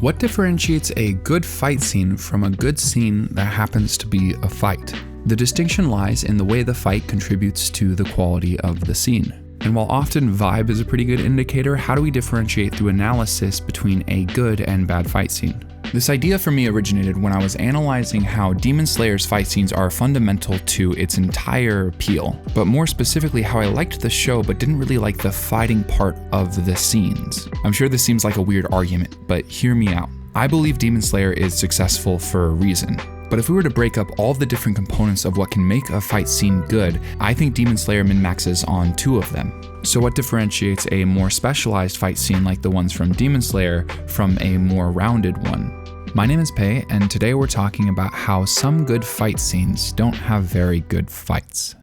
What differentiates a good fight scene from a good scene that happens to be a fight? The distinction lies in the way the fight contributes to the quality of the scene. And while often vibe is a pretty good indicator, how do we differentiate through analysis between a good and bad fight scene? This idea for me originated when I was analyzing how Demon Slayer's fight scenes are fundamental to its entire appeal, but more specifically how I liked the show but didn't really like the fighting part of the scenes. I'm sure this seems like a weird argument, but hear me out. I believe Demon Slayer is successful for a reason. But if we were to break up all the different components of what can make a fight scene good, I think Demon Slayer min-maxes on 2 of them. So what differentiates a more specialized fight scene like the ones from Demon Slayer from a more rounded one? My name is Pei, and today we're talking about how some good fight scenes don't have very good fights.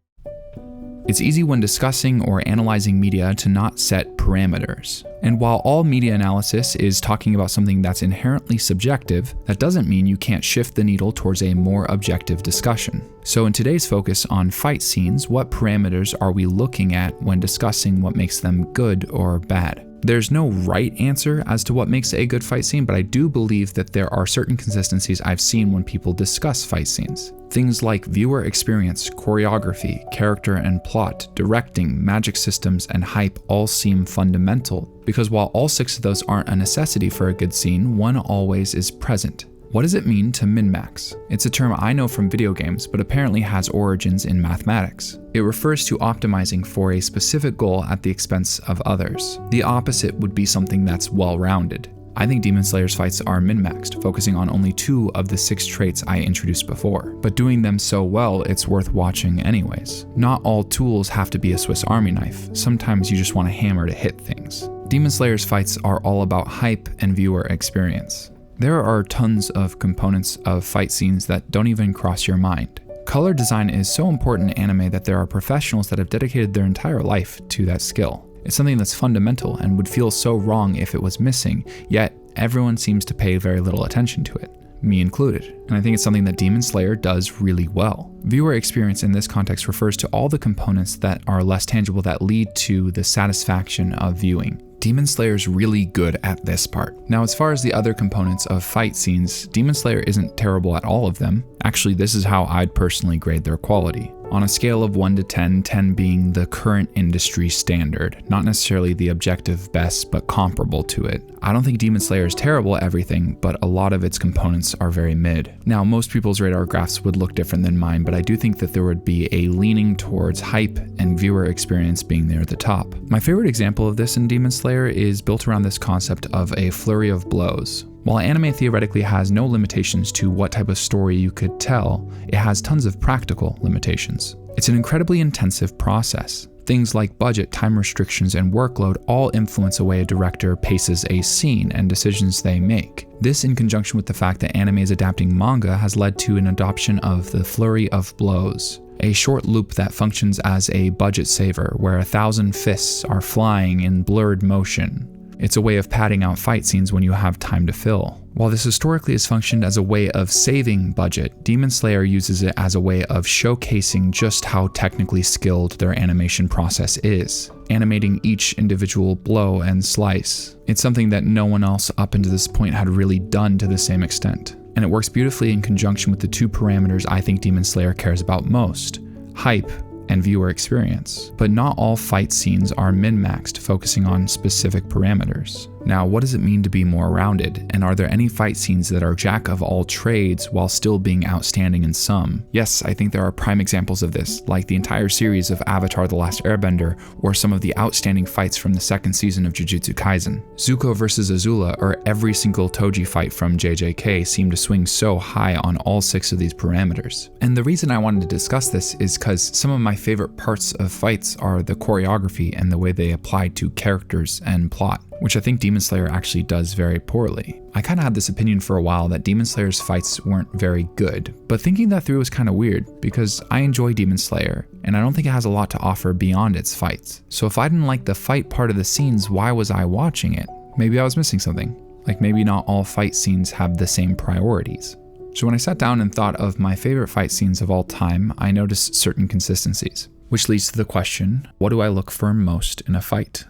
It's easy when discussing or analyzing media to not set parameters. And while all media analysis is talking about something that's inherently subjective, that doesn't mean you can't shift the needle towards a more objective discussion. So in today's focus on fight scenes, what parameters are we looking at when discussing what makes them good or bad? There's no right answer as to what makes a good fight scene, but I do believe that there are certain consistencies I've seen when people discuss fight scenes. Things like viewer experience, choreography, character and plot, directing, magic systems, and hype all seem fundamental, because while all 6 of those aren't a necessity for a good scene, one always is present. What does it mean to min-max? It's a term I know from video games, but apparently has origins in mathematics. It refers to optimizing for a specific goal at the expense of others. The opposite would be something that's well-rounded. I think Demon Slayer's fights are min-maxed, focusing on only 2 of the 6 traits I introduced before, but doing them so well it's worth watching anyways. Not all tools have to be a Swiss Army knife. Sometimes you just want a hammer to hit things. Demon Slayer's fights are all about hype and viewer experience. There are tons of components of fight scenes that don't even cross your mind. Color design is so important in anime that there are professionals that have dedicated their entire life to that skill. It's something that's fundamental and would feel so wrong if it was missing, yet everyone seems to pay very little attention to it, me included. And I think it's something that Demon Slayer does really well. Viewer experience in this context refers to all the components that are less tangible that lead to the satisfaction of viewing. Demon Slayer's really good at this part. Now, as far as the other components of fight scenes, Demon Slayer isn't terrible at all of them. Actually, this is how I'd personally grade their quality. On a scale of 1 to 10, 10 being the current industry standard, not necessarily the objective best, but comparable to it. I don't think Demon Slayer is terrible at everything, but a lot of its components are very mid. Now, most people's radar graphs would look different than mine, but I do think that there would be a leaning towards hype and viewer experience being near the top. My favorite example of this in Demon Slayer is built around this concept of a flurry of blows. While anime theoretically has no limitations to what type of story you could tell, it has tons of practical limitations. It's an incredibly intensive process. Things like budget, time restrictions, and workload all influence the way a director paces a scene and decisions they make. This, in conjunction with the fact that anime is adapting manga, has led to an adoption of the flurry of blows. A short loop that functions as a budget saver, where 1,000 fists are flying in blurred motion. It's a way of padding out fight scenes when you have time to fill. While this historically has functioned as a way of saving budget, Demon Slayer uses it as a way of showcasing just how technically skilled their animation process is, animating each individual blow and slice. It's something that no one else up until this point had really done to the same extent. And it works beautifully in conjunction with the 2 parameters I think Demon Slayer cares about most: hype and viewer experience. But not all fight scenes are min-maxed, focusing on specific parameters. Now, what does it mean to be more rounded? And are there any fight scenes that are jack of all trades while still being outstanding in some? Yes, I think there are prime examples of this, like the entire series of Avatar: The Last Airbender, or some of the outstanding fights from the 2nd season of Jujutsu Kaisen. Zuko vs. Azula, or every single Toji fight from JJK seem to swing so high on all 6 of these parameters. And the reason I wanted to discuss this is because some of my favorite parts of fights are the choreography and the way they apply to characters and plot, which I think Demon Slayer actually does very poorly. I kind of had this opinion for a while that Demon Slayer's fights weren't very good, but thinking that through was kind of weird because I enjoy Demon Slayer and I don't think it has a lot to offer beyond its fights. So if I didn't like the fight part of the scenes, why was I watching it? Maybe I was missing something. Like maybe not all fight scenes have the same priorities. So when I sat down and thought of my favorite fight scenes of all time, I noticed certain consistencies, which leads to the question, what do I look for most in a fight?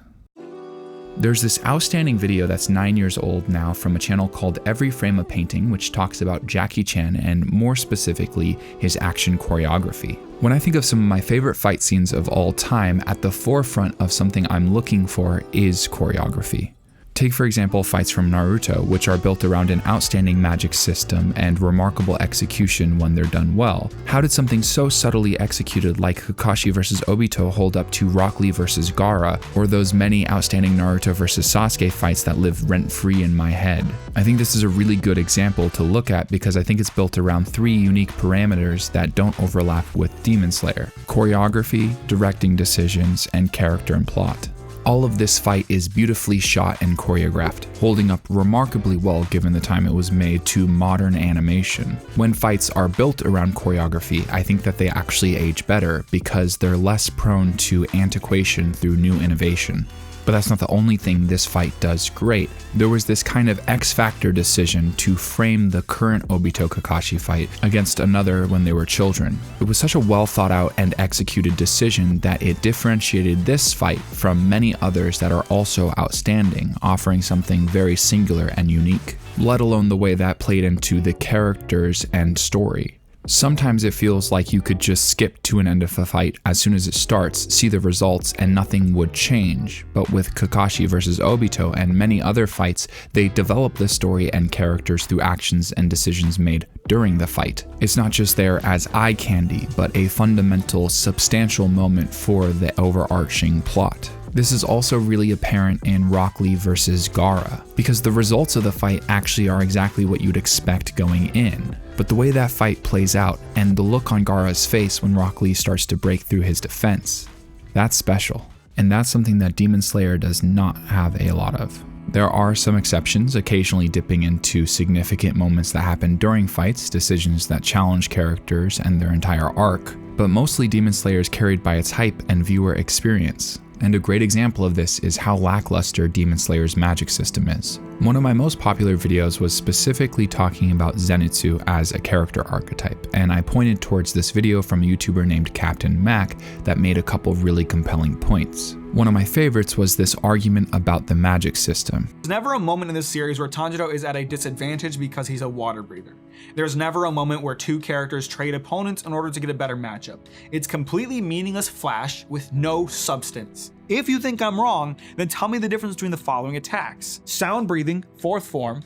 There's this outstanding video that's 9 years old now from a channel called Every Frame a Painting, which talks about Jackie Chan and more specifically his action choreography. When I think of some of my favorite fight scenes of all time, at the forefront of something I'm looking for is choreography. Take for example fights from Naruto, which are built around an outstanding magic system and remarkable execution when they're done well. How did something so subtly executed like Kakashi vs Obito hold up to Rock Lee vs Gaara, or those many outstanding Naruto vs Sasuke fights that live rent-free in my head? I think this is a really good example to look at because I think it's built around 3 unique parameters that don't overlap with Demon Slayer: choreography, directing decisions, and character and plot. All of this fight is beautifully shot and choreographed, holding up remarkably well given the time it was made to modern animation. When fights are built around choreography, I think that they actually age better because they're less prone to antiquation through new innovation. But that's not the only thing this fight does great. There was this kind of X-Factor decision to frame the current Obito-Kakashi fight against another when they were children. It was such a well thought out and executed decision that it differentiated this fight from many others that are also outstanding, offering something very singular and unique, let alone the way that played into the characters and story. Sometimes it feels like you could just skip to an end of a fight as soon as it starts, see the results, and nothing would change. But with Kakashi vs Obito and many other fights, they develop the story and characters through actions and decisions made during the fight. It's not just there as eye candy, but a fundamental, substantial moment for the overarching plot. This is also really apparent in Rock Lee vs Gaara, because the results of the fight actually are exactly what you'd expect going in. But the way that fight plays out, and the look on Gaara's face when Rock Lee starts to break through his defense, that's special. And that's something that Demon Slayer does not have a lot of. There are some exceptions, occasionally dipping into significant moments that happen during fights, decisions that challenge characters and their entire arc, but mostly Demon Slayer is carried by its hype and viewer experience. And a great example of this is how lackluster Demon Slayer's magic system is. One of my most popular videos was specifically talking about Zenitsu as a character archetype, and I pointed towards this video from a YouTuber named Captain Mac that made a couple really compelling points. One of my favorites was this argument about the magic system. There's never a moment in this series where Tanjiro is at a disadvantage because he's a water breather. There's never a moment where 2 characters trade opponents in order to get a better matchup. It's completely meaningless flash with no substance. If you think I'm wrong, then tell me the difference between the following attacks: sound breathing, 4th form,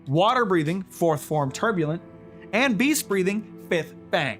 water breathing, 4th form turbulent, and beast breathing, 5th bang.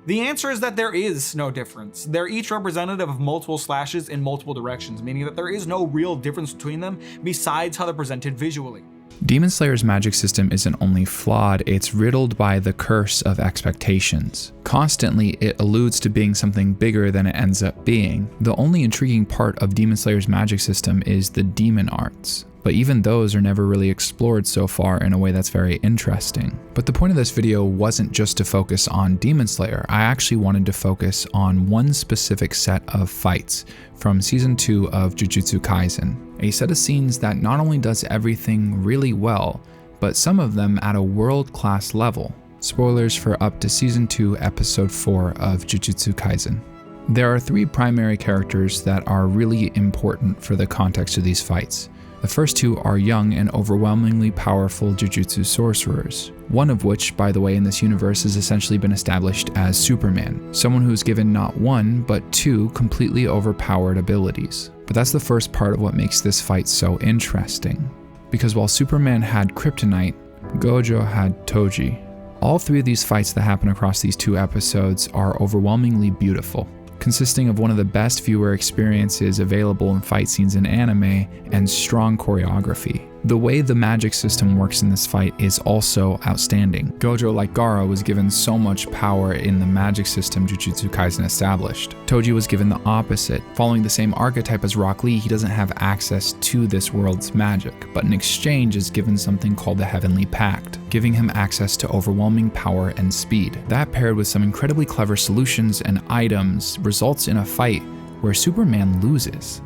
The answer is that there is no difference. They're each representative of multiple slashes in multiple directions, meaning that there is no real difference between them besides how they're presented visually. Demon Slayer's magic system isn't only flawed, it's riddled by the curse of expectations. Constantly, it alludes to being something bigger than it ends up being. The only intriguing part of Demon Slayer's magic system is the demon arts, but even those are never really explored so far in a way that's very interesting. But the point of this video wasn't just to focus on Demon Slayer. I actually wanted to focus on one specific set of fights from Season 2 of Jujutsu Kaisen. A set of scenes that not only does everything really well, but some of them at a world-class level. Spoilers for up to Season 2, Episode 4 of Jujutsu Kaisen. There are 3 primary characters that are really important for the context of these fights. The first 2 are young and overwhelmingly powerful Jujutsu sorcerers, one of which, by the way, in this universe has essentially been established as Superman, someone who's given not 1, but 2 completely overpowered abilities. But that's the first part of what makes this fight so interesting. Because while Superman had kryptonite, Gojo had Toji. All 3 of these fights that happen across these 2 episodes are overwhelmingly beautiful, consisting of one of the best viewer experiences available in fight scenes in anime and strong choreography. The way the magic system works in this fight is also outstanding. Gojo, like Gaara, was given so much power in the magic system Jujutsu Kaisen established. Toji was given the opposite. Following the same archetype as Rock Lee, he doesn't have access to this world's magic, but in exchange is given something called the Heavenly Pact, giving him access to overwhelming power and speed. That, paired with some incredibly clever solutions and items, results in a fight where Superman loses.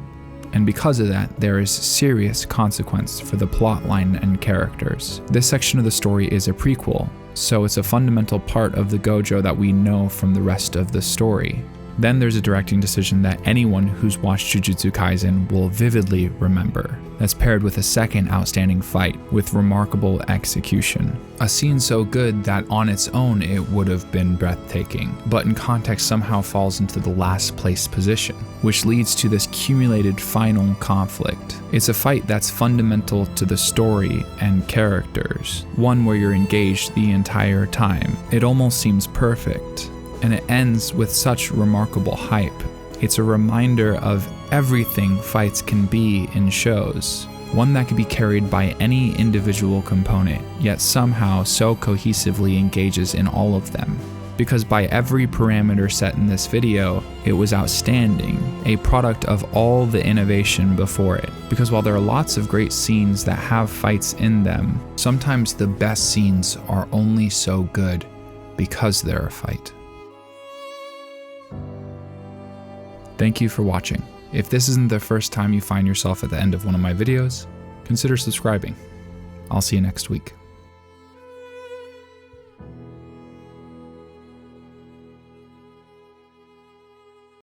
And because of that, there is serious consequence for the plotline and characters. This section of the story is a prequel, so it's a fundamental part of the Gojo that we know from the rest of the story. Then there's a directing decision that anyone who's watched Jujutsu Kaisen will vividly remember. That's paired with a second outstanding fight with remarkable execution. A scene so good that on its own it would have been breathtaking, but in context somehow falls into the last place position, which leads to this accumulated final conflict. It's a fight that's fundamental to the story and characters, one where you're engaged the entire time. It almost seems perfect, and it ends with such remarkable hype. It's a reminder of everything fights can be in shows, one that can be carried by any individual component, yet somehow so cohesively engages in all of them. Because by every parameter set in this video, it was outstanding, a product of all the innovation before it. Because while there are lots of great scenes that have fights in them, sometimes the best scenes are only so good because they're a fight. Thank you for watching. If this isn't the first time you find yourself at the end of one of my videos, consider subscribing. I'll see you next week.